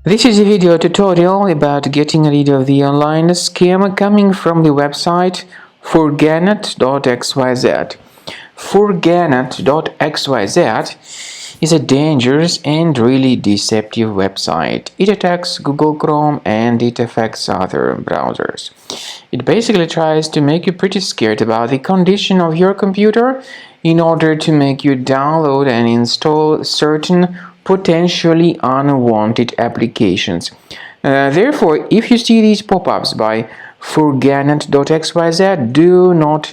This is a video tutorial about getting rid of the online scam coming from the website Furganet.xyz. Furganet.xyz is a dangerous and really deceptive website. It attacks Google Chrome and it affects other browsers. It basically tries to make you pretty scared about the condition of your computer in order to make you download and install certain potentially unwanted applications. Therefore, if you see these pop-ups by Furganet.xyz, do not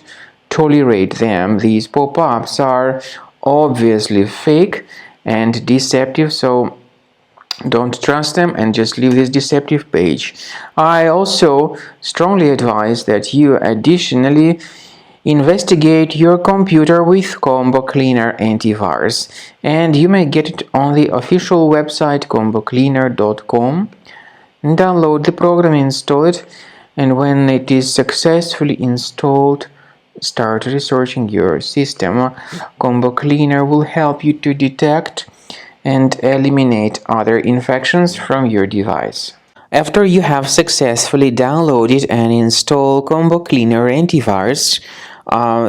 tolerate them. These pop-ups are obviously fake and deceptive, so don't trust them and just leave this deceptive page. I also strongly advise that you additionally investigate your computer with Combo Cleaner antivirus, and you may get it on the official website combocleaner.com. Download the program, install it, and when it is successfully installed, start researching your system. Combo Cleaner will help you to detect and eliminate other infections from your device. After you have successfully downloaded and installed Combo Cleaner antivirus,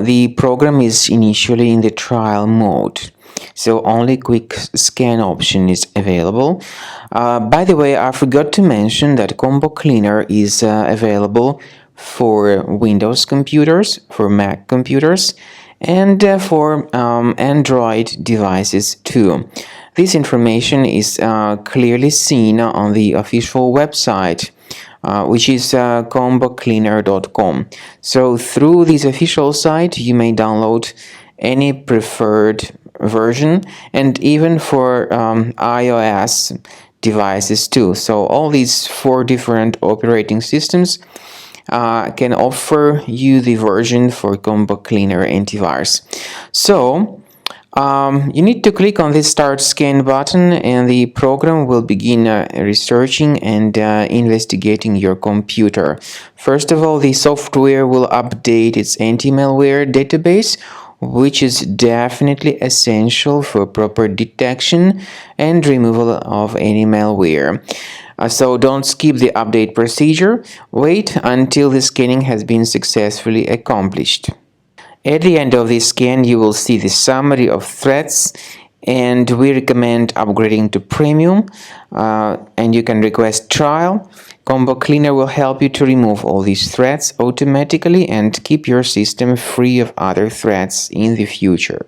the program is initially in the trial mode, so only quick scan option is available. By the way, I forgot to mention that Combo Cleaner is available for Windows computers, for Mac computers, and for Android devices too. This information is clearly seen on the official website, which is combocleaner.com. So through this official site, you may download any preferred version, and even for iOS devices too. So all these 4 different operating systems can offer you the version for Combo Cleaner antivirus. So you need to click on the Start Scan button, and the program will begin researching and investigating your computer. First of all, the software will update its anti-malware database, which is definitely essential for proper detection and removal of any malware. So don't skip the update procedure. Wait until the scanning has been successfully accomplished. At the end of the scan, you will see the summary of threats, and we recommend upgrading to Premium, and you can request trial. Combo Cleaner will help you to remove all these threats automatically and keep your system free of other threats in the future.